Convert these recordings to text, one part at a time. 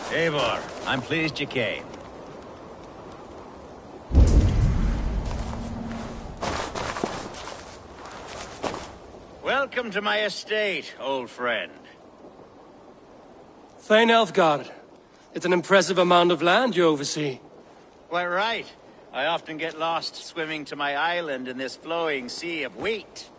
Eivor, I'm pleased you came. Welcome to my estate, old friend. Thane Elfgard. It's an impressive amount of land you oversee. Quite right. I often get lost swimming to my island in this flowing sea of wheat.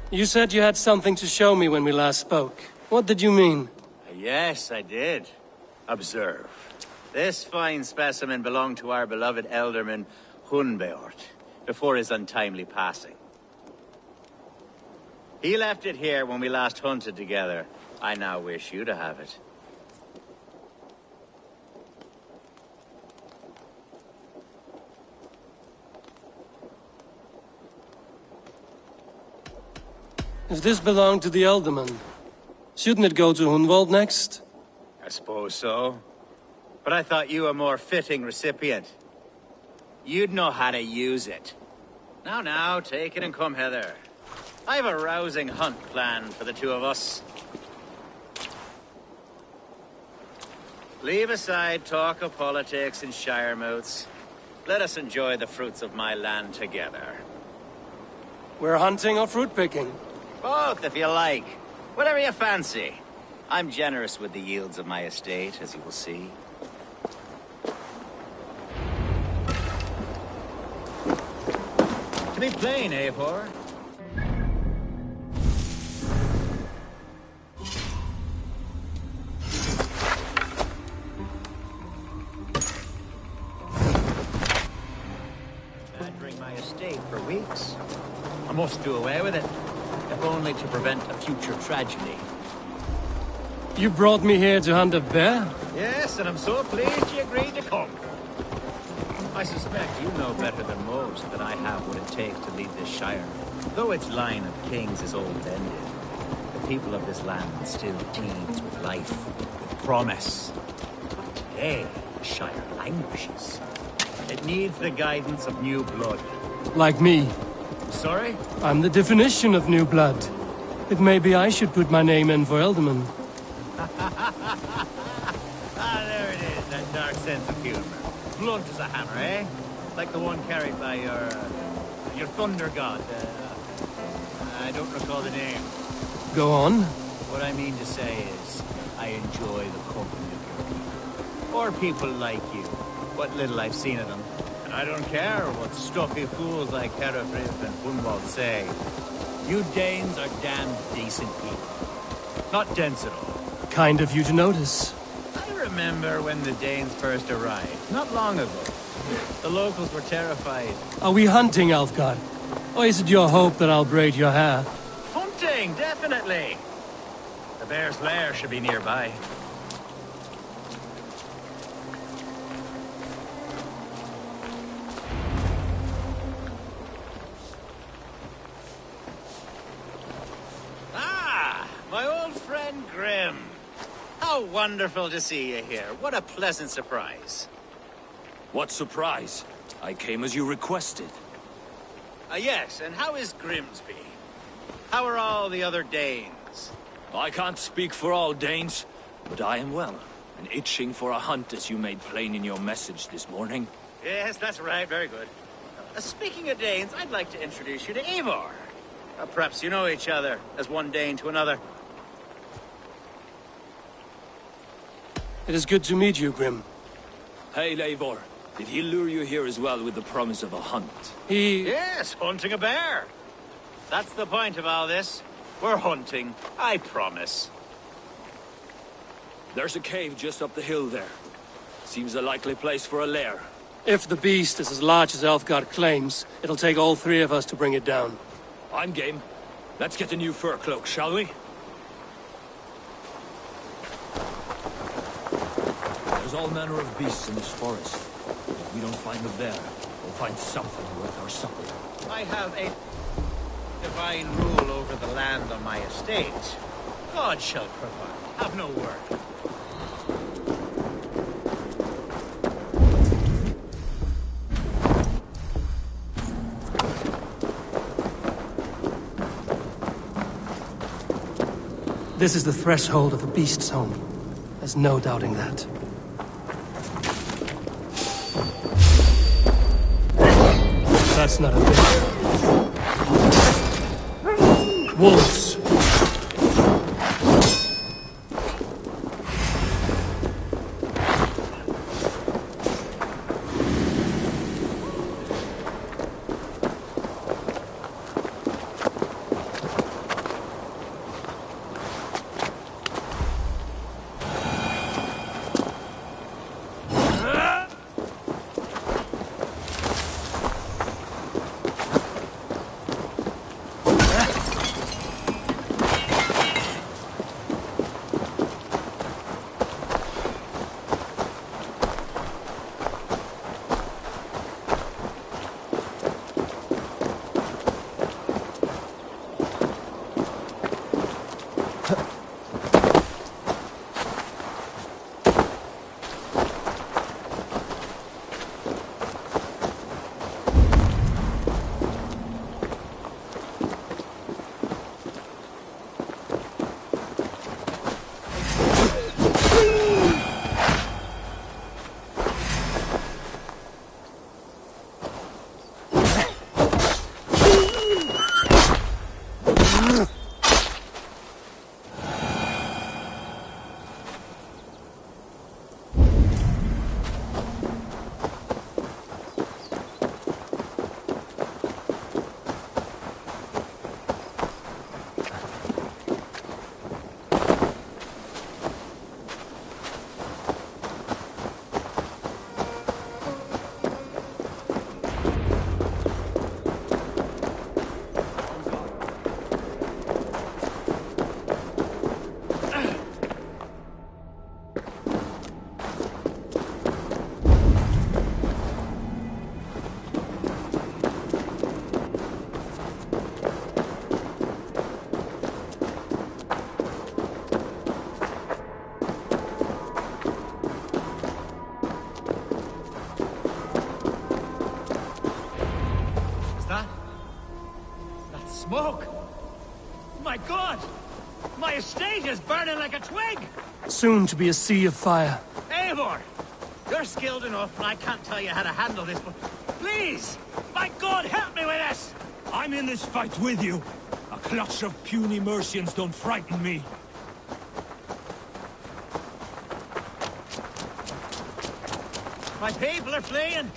You said you had something to show me when we last spoke. What did you mean? Yes, I did. Observe. This fine specimen belonged to our beloved elderman, Hunbeort, before his untimely passing. He left it here when we last hunted together. I now wish you to have it. If this belonged to the Elderman, shouldn't it go to Hunwald next? I suppose so. But I thought you a more fitting recipient. You'd know how to use it. Now, take it and come hither. I have a rousing hunt planned for the two of us. Leave aside talk of politics and shiremouths. Let us enjoy the fruits of my land together. We're hunting or fruit picking? Both, if you like. Whatever you fancy. I'm generous with the yields of my estate, as you will see. To be plain, Eivor. Badgering my estate for weeks. I must do away with it, if only to prevent a future tragedy. You brought me here to hunt a bear? Yes, and I'm so pleased you agreed to come. I suspect you know better than most that I have what it takes to lead this shire. Though its line of kings is old ended, the people of this land still teems with life, with promise. But today, the shire languishes. It needs the guidance of new blood. Like me. Sorry? I'm the definition of new blood. It may be I should put my name in for Elderman. There it is, that dark sense of humor. Blunt as a hammer, eh? Like the one carried by your thunder god. I don't recall the name. Go on. What I mean to say is, I enjoy the company of your people. Or people like you. What little I've seen of them. And I don't care what stuffy fools like Herefrith and Hunwald say. You Danes are damn decent people. Not dense at all. Kind of you to notice. I remember when the Danes first arrived, not long ago. The locals were terrified. Are we hunting, Elfgard? Or is it your hope that I'll braid your hair? Hunting, definitely! The bear's lair should be nearby. Ah! My old friend Grim. How wonderful to see you here. What a pleasant surprise. What surprise? I came as you requested. Yes, and how is Grimsby? How are all the other Danes? I can't speak for all Danes, but I am well, and itching for a hunt as you made plain in your message this morning. Yes, that's right. Very good. Speaking of Danes, I'd like to introduce you to Eivor. Perhaps you know each other, as one Dane to another. It is good to meet you, Grim. Hey, Eivor. Did he lure you here as well with the promise of a hunt? Yes, hunting a bear. That's the point of all this. We're hunting, I promise. There's a cave just up the hill there. Seems a likely place for a lair. If the beast is as large as Elfgard claims, it'll take all three of us to bring it down. I'm game. Let's get a new fur cloak, shall we? There's all manner of beasts in this forest. If we don't find the bear, We'll find something worth our supper. I have a divine rule over the land on my estate. God shall provide. Have no worry. This is the threshold of the beast's home. There's no doubting that. That's not a bit. Wolves. Smoke! My God! My estate is burning like a twig! Soon to be a sea of fire. Eivor! You're skilled enough, and I can't tell you how to handle this, but please! My God, help me with this! I'm in this fight with you. A clutch of puny Mercians don't frighten me. My people are fleeing!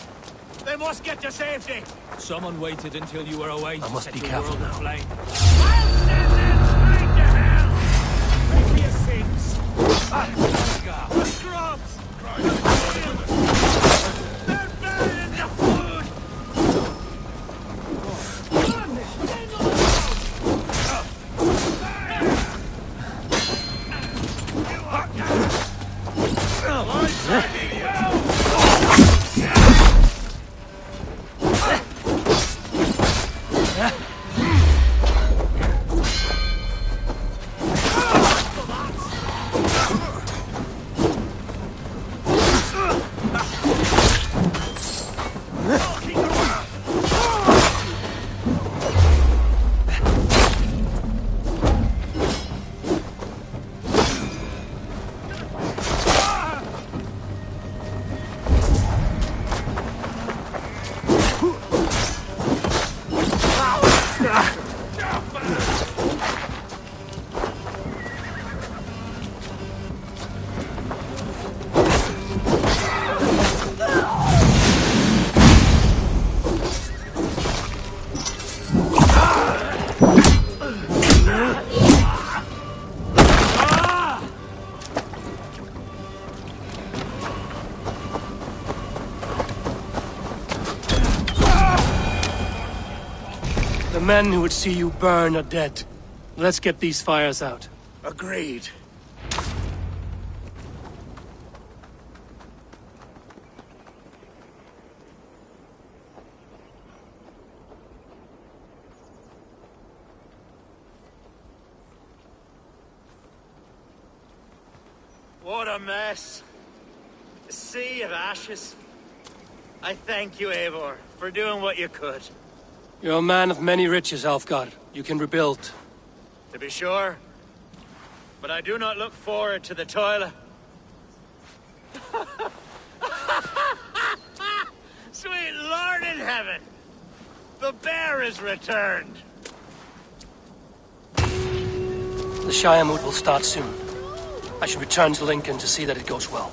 They must get to safety! Someone waited until you were away to must set be your careful world now. aflame. I'll send them straight to hell! Make me a sins. The scrubs! They're burning the food! Run! Stay The men who would see you burn are dead. Let's get these fires out. Agreed. a mess. A sea of ashes. I thank you, Eivor, for doing what you could. You're a man of many riches, Alfgar. You can rebuild. To be sure. But I do not look forward to the toil. Sweet Lord in heaven! The bear is returned! The Shire mood will start soon. I should return to Lincoln to see that it goes well.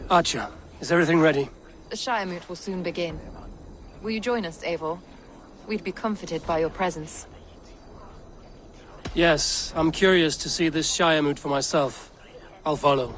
Archer, is everything ready? The Shire moot will soon begin. Will you join us, Eivor? We'd be comforted by your presence. Yes, I'm curious to see this Shire moot for myself. I'll follow.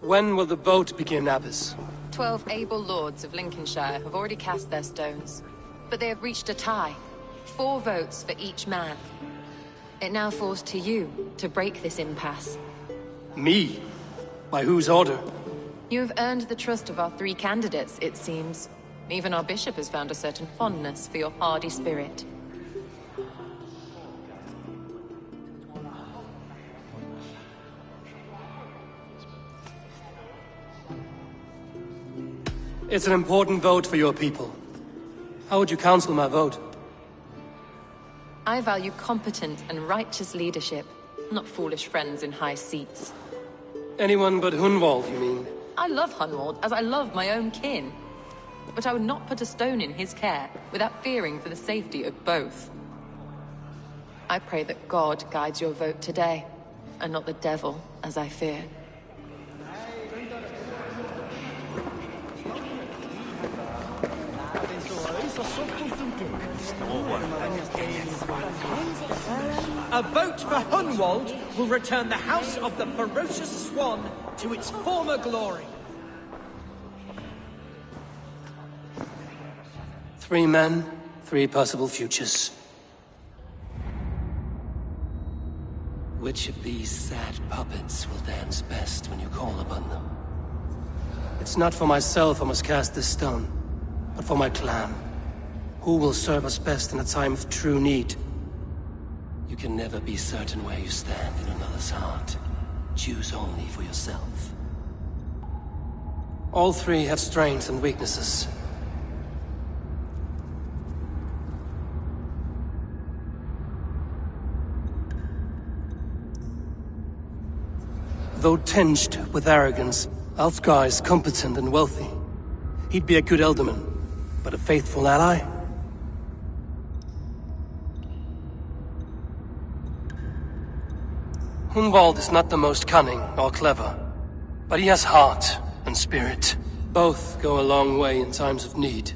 When will the vote begin, Abbess? 12 able lords of Lincolnshire have already cast their stones, but they have reached a tie. 4 votes for each man. It now falls to you to break this impasse. Me? By whose order? You have earned the trust of our 3 candidates, it seems. Even our bishop has found a certain fondness for your hardy spirit. It's an important vote for your people. How would you counsel my vote? I value competent and righteous leadership, not foolish friends in high seats. Anyone but Hunwald, you mean? I love Hunwald as I love my own kin. But I would not put a stone in his care without fearing for the safety of both. I pray that God guides your vote today, and not the devil, as I feared. A vote for Hunwald will return the House of the Ferocious Swan to its former glory. 3 men, 3 possible futures. Which of these sad puppets will dance best when you call upon them? It's not for myself I must cast this stone, but for my clan. Who will serve us best in a time of true need? You can never be certain where you stand in another's heart. Choose only for yourself. All 3 have strengths and weaknesses. Though tinged with arrogance, Alfgar is competent and wealthy. He'd be a good Elderman, but a faithful ally? Hunwald is not the most cunning or clever, but he has heart and spirit. Both go a long way in times of need.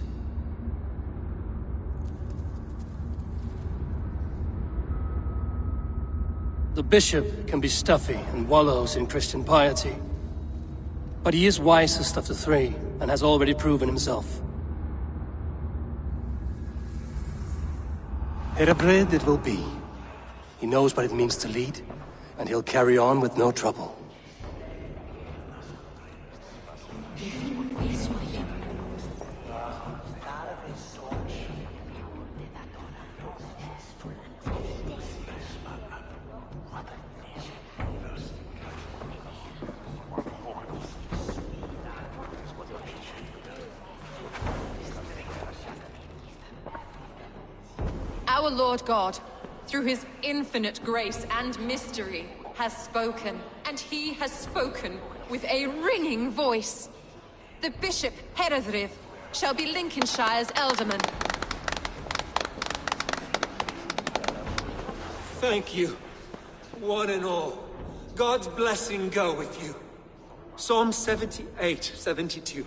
The bishop can be stuffy and wallows in Christian piety. But he is wisest of the 3, and has already proven himself. Herebred it will be. He knows what it means to lead, and he'll carry on with no trouble. Our Lord God, through his infinite grace and mystery, has spoken, and he has spoken with a ringing voice. The Bishop Heredriv shall be Lincolnshire's Elderman. Thank you, one and all. God's blessing go with you. Psalm 78, 72.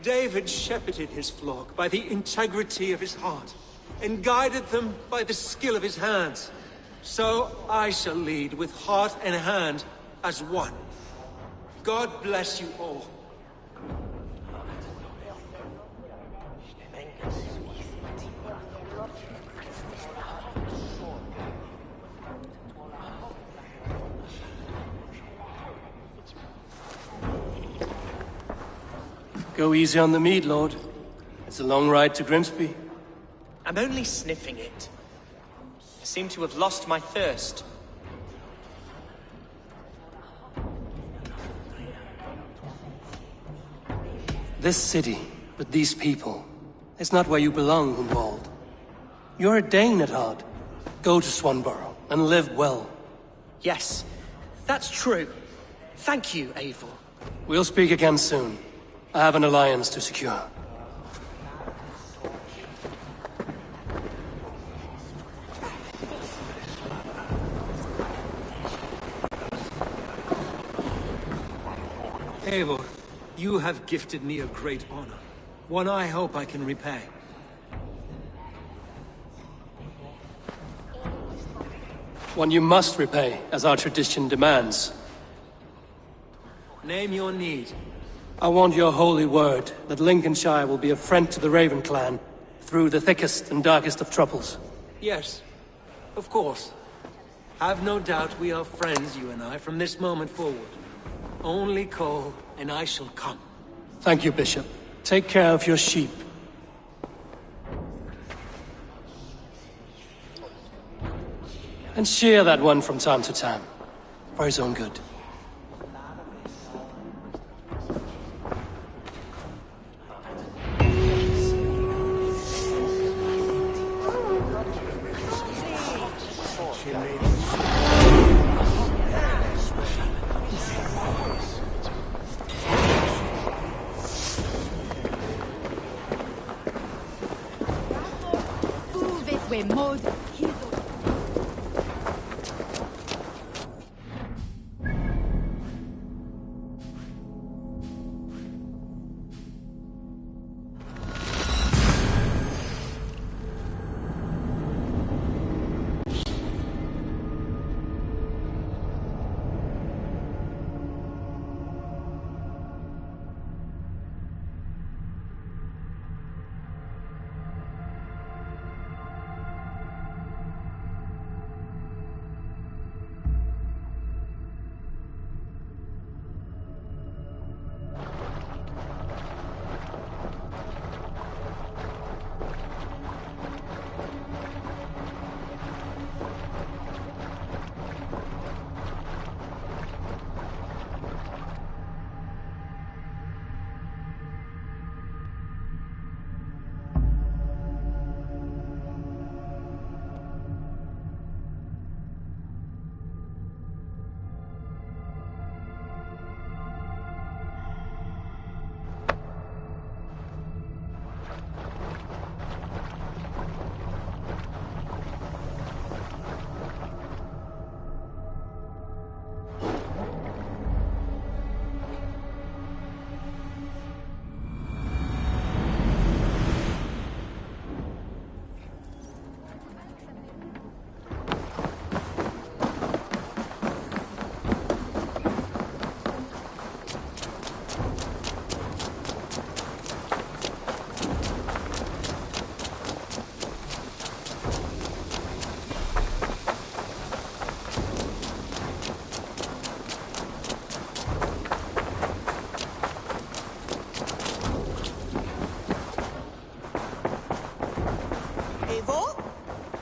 David shepherded his flock by the integrity of his heart, and guided them by the skill of his hands. So I shall lead with heart and hand as one. God bless you all. Go easy on the mead, Lord. It's a long ride to Grimsby. I'm only sniffing it. I seem to have lost my thirst. This city, with these people, is not where you belong, Hunwald. You're a Dane at heart. Go to Swanborough and live well. Yes, that's true. Thank you, Eivor. We'll speak again soon. I have an alliance to secure. Eivor, you have gifted me a great honor. One I hope I can repay. One you must repay, as our tradition demands. Name your need. I want your holy word that Lincolnshire will be a friend to the Raven clan through the thickest and darkest of troubles. Yes, of course. Have no doubt we are friends, you and I, from this moment forward. Only call, and I shall come. Thank you, Bishop. Take care of your sheep. And shear that one from time to time, for his own good. We mode.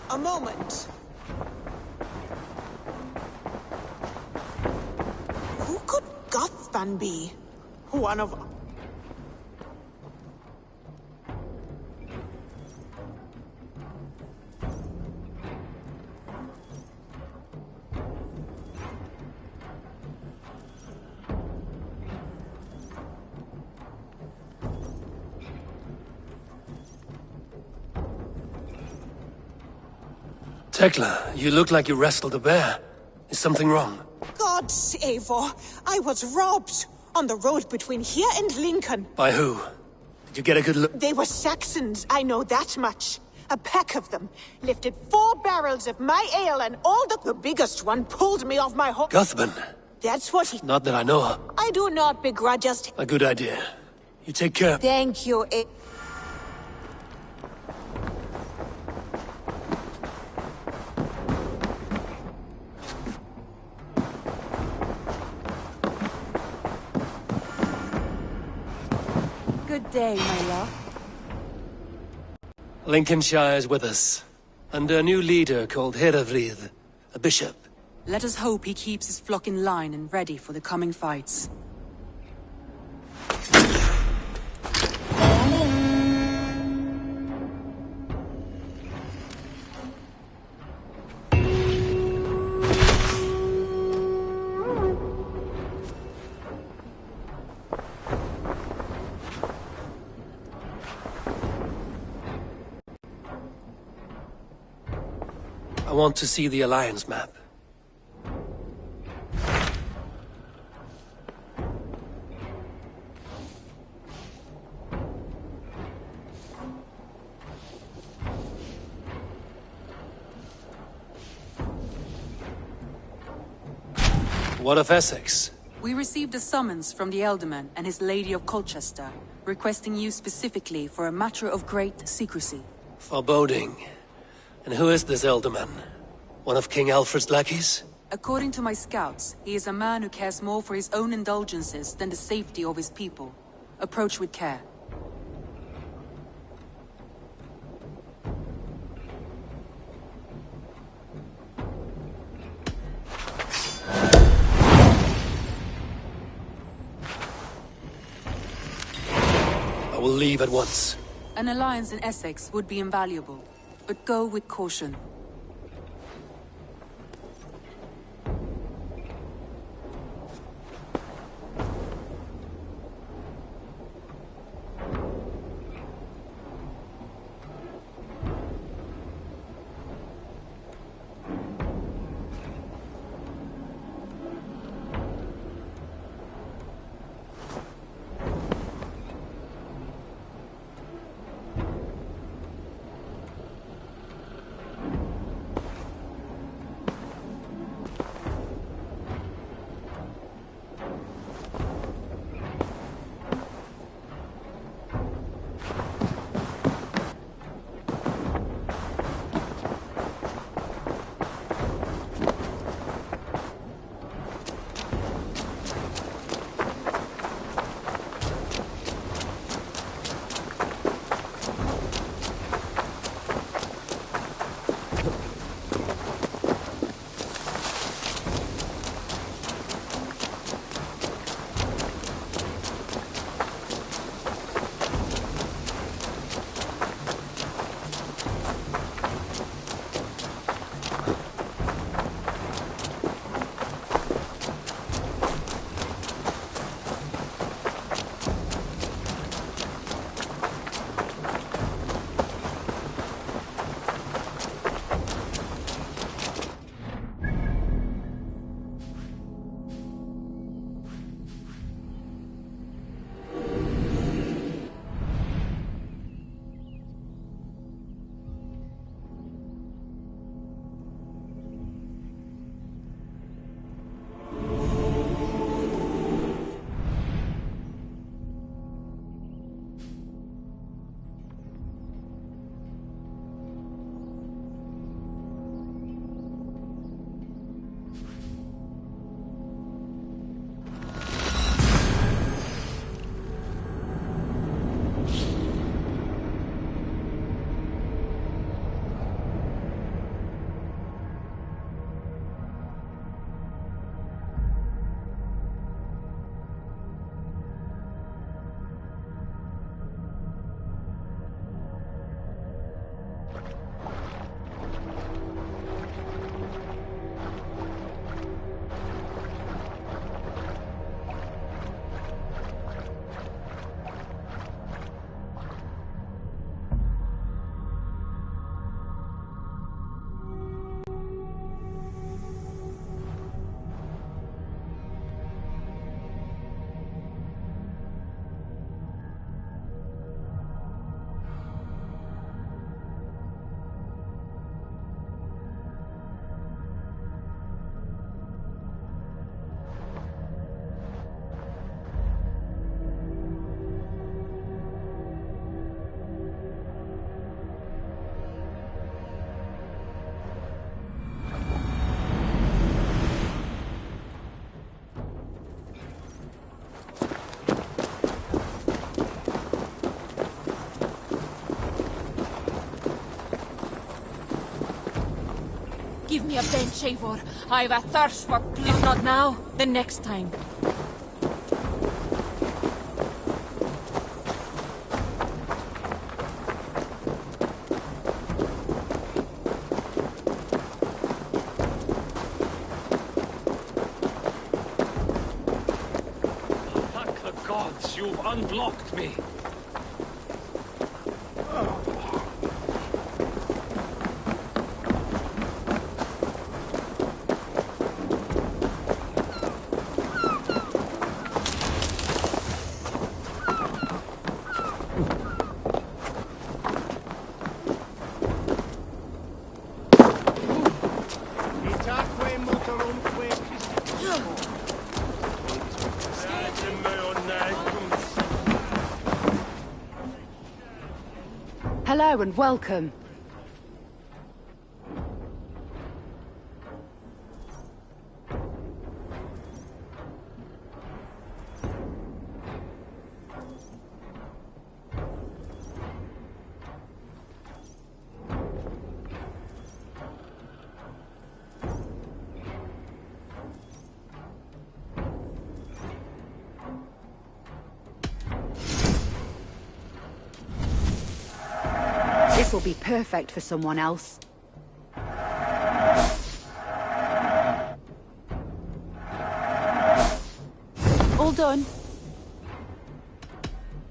A moment. Who could Gothspan be? One of... Tekla, you look like you wrestled a bear. Is something wrong? Gods, Eivor, I was robbed on the road between here and Lincoln. By who? Did you get a good look? They were Saxons, I know that much. A pack of them lifted 4 barrels of my ale and all the biggest one pulled me off my horse. Guthman. That's what he... Not that I know of. I do not begrudge us. A good idea. You take care. Thank you, Good day, my love. Lincolnshire's with us. Under a new leader called Herefrith, a bishop. Let us hope he keeps his flock in line and ready for the coming fights. I want to see the Alliance map. What of Essex? We received a summons from the Elderman and his Lady of Colchester, requesting you specifically for a matter of great secrecy. Foreboding. And who is this Elderman? One of King Alfred's lackeys? According to my scouts, he is a man who cares more for his own indulgences than the safety of his people. Approach with care. I will leave at once. An alliance in Essex would be invaluable, but go with caution. Give me a bench, Eivor. I've a thirst for blood. If not now, then next time. Thank the gods, you've unblocked me. Hello and welcome. This will be perfect for someone else. All done.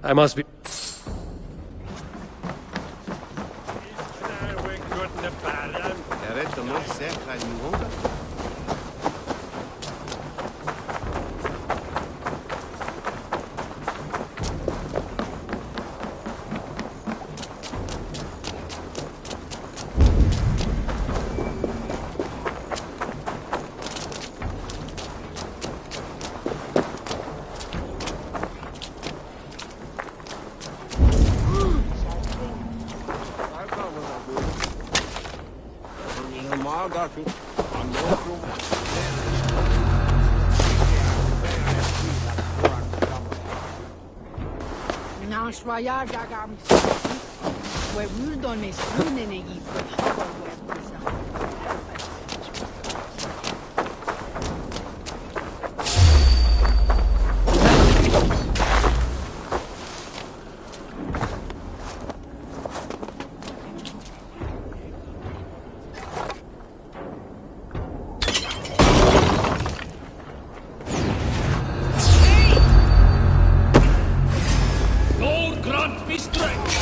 I must be... Lord, grant me strength!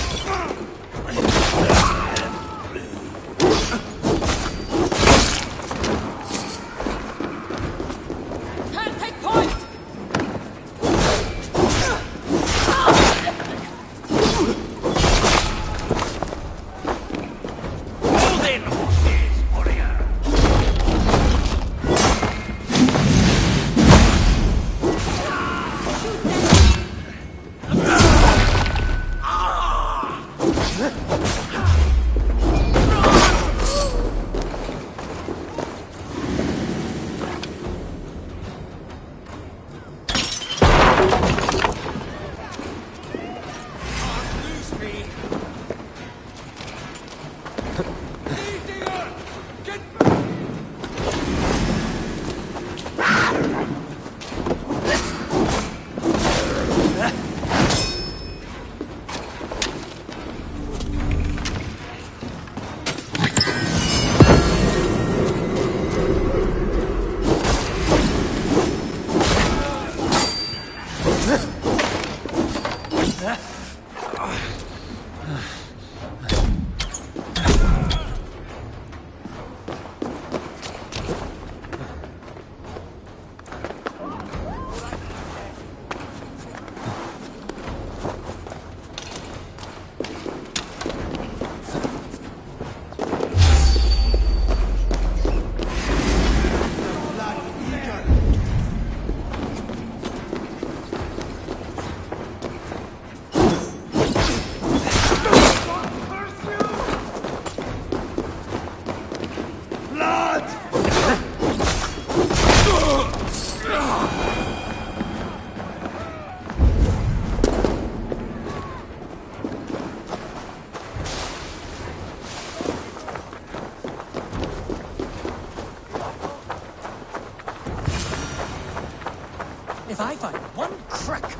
If I find one crack,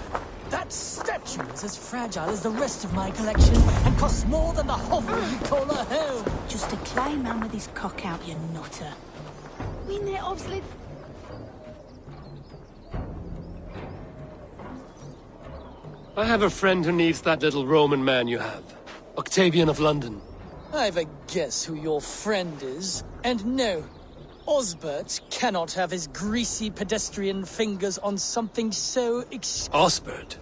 that statue is as fragile as the rest of my collection and costs more than the hovel you call a home. Just a clay man with his cock out, you nutter. We need obviously. I have a friend who needs that little Roman man you have. Octavian of London. I've a guess who your friend is. And no, Osbert cannot have his greasy pedestrian fingers on something so Osbert?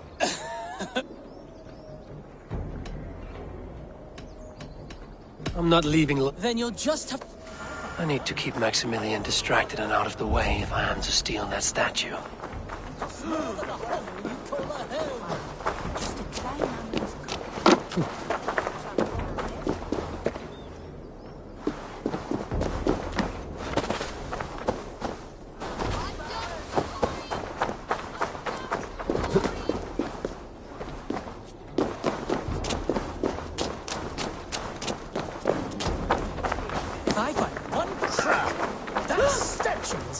I'm not leaving. Then you'll just have... I need to keep Maximilian distracted and out of the way if I am to steal that statue.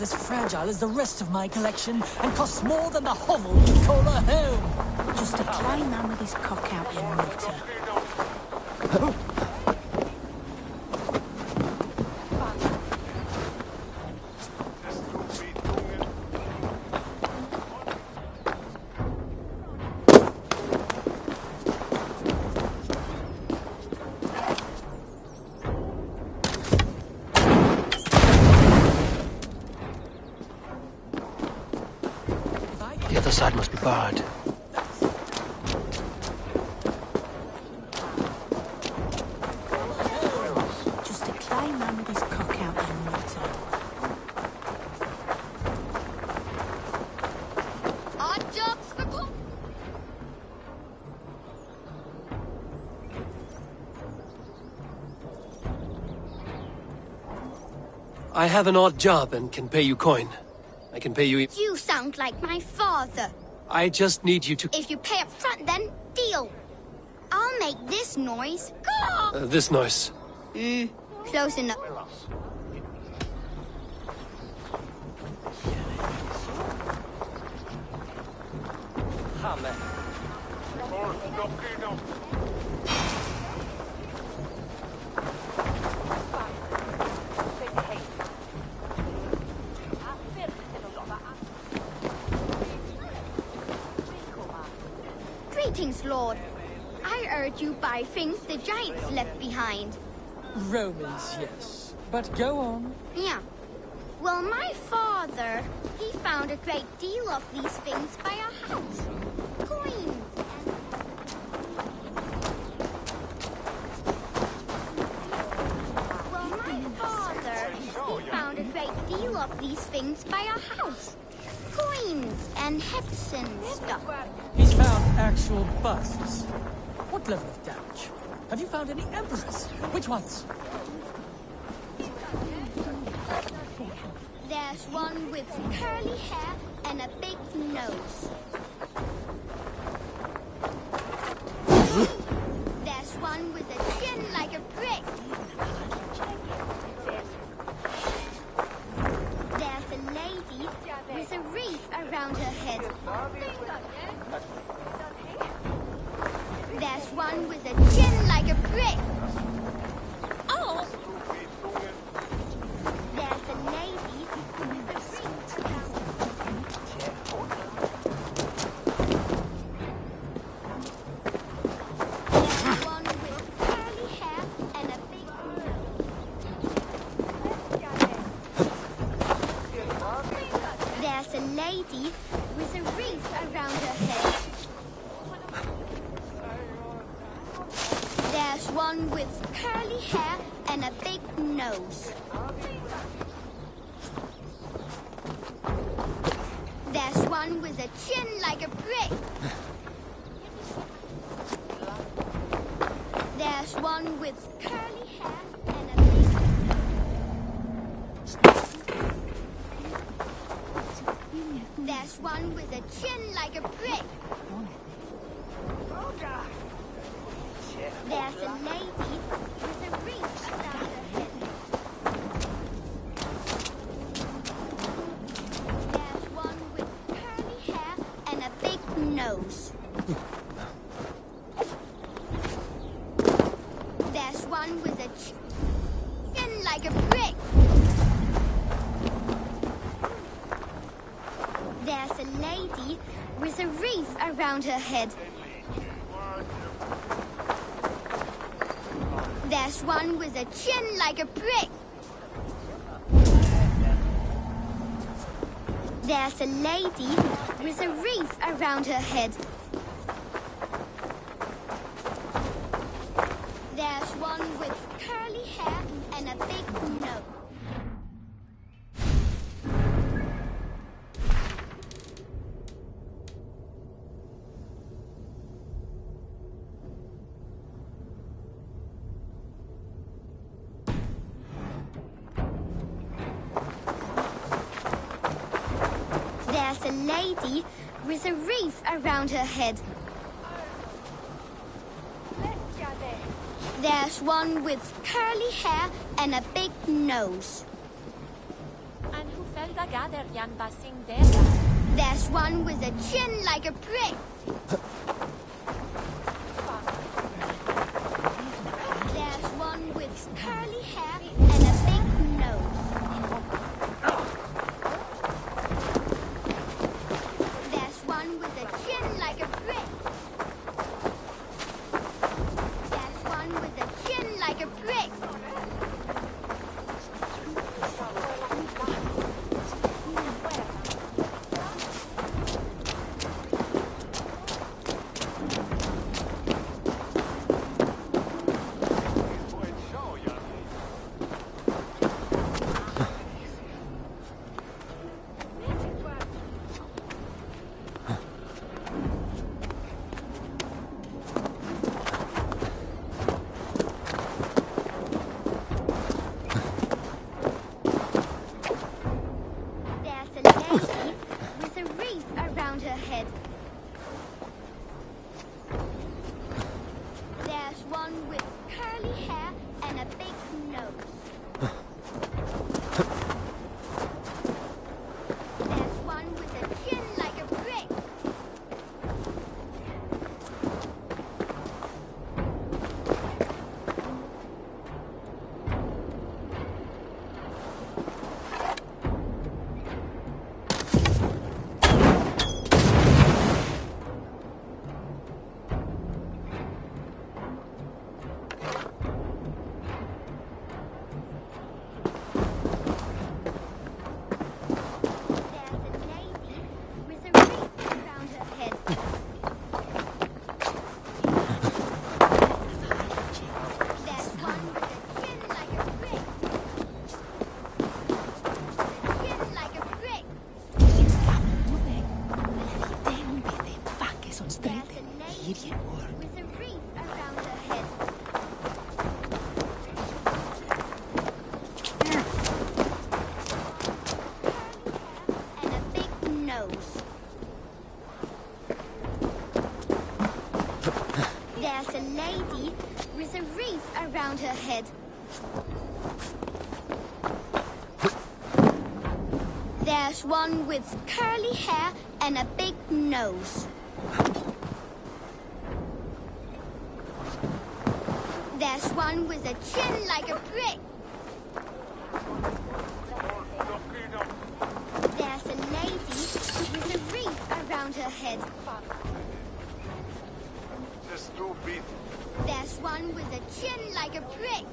as fragile as the rest of my collection and costs more than the hovel you call a home. Just a clay man with his cock out, you nutter. The other side must be barred. Just a clay man with his cock out, you nutter. I have an odd job and can pay you coin. I can pay you... You sound like my father. I just need you to... If you pay up front, then deal. I'll make this noise. this noise. Close enough. Greetings, Lord. I heard you buy things the giants left behind. Romans, yes. But go on. Yeah. Well, my father, he found a great deal of these things by our house. Coins. Well, my father, he found a great deal of these things by our house. Coins and hefts and stuff. He's found actual busts. What level of damage? Have you found any emperors? Which ones? There's one with curly hair and a big nose. There's one with a chin like a brick. There's a lady with a wreath around her head. There's one with a chin like a brick. Oh! There's a lady with a wreath around her head. There's one with curly hair and a big nose. There's a lady with a wreath around her head. There's one with curly hair and a big nose. There's one with a chin like a brick. There's one with curly hair and a big nose. There's one with a chin like a brick. There's a lady with a wreath around her head. There's one with curly hair nose. There's one with a chin like a brick. There's a lady with a wreath around her head. There's one with a chin like a brick. There's a lady with a wreath around her head. There's one with curly hair and a big nose. There's a lady with a wreath around her head. There's one with curly hair and a big nose. There's one with a chin like a brick. There's one with curly hair and a big nose. There's one with a chin like a brick. There's one with a chin like a brick. There's a lady with a wreath around her head. There's one with curly hair and a big nose. There's one with a chin like a brick. There's a lady with a wreath around her head. There's one with a chin like a brick.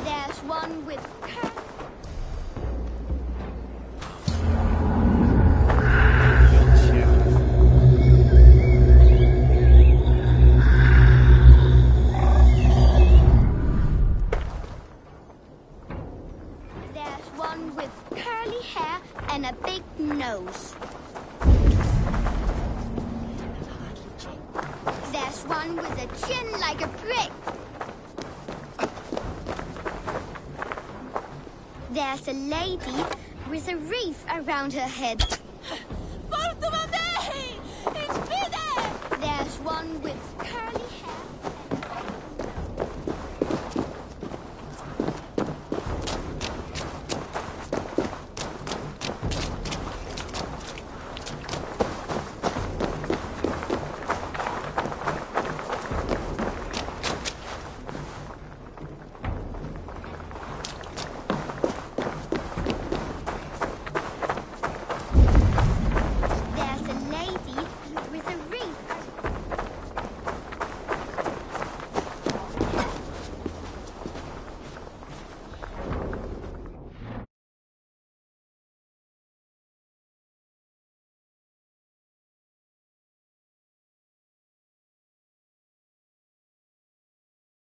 There's one with curly hair and a big nose. There's one with a chin like a brick. There's a lady with a wreath around her head.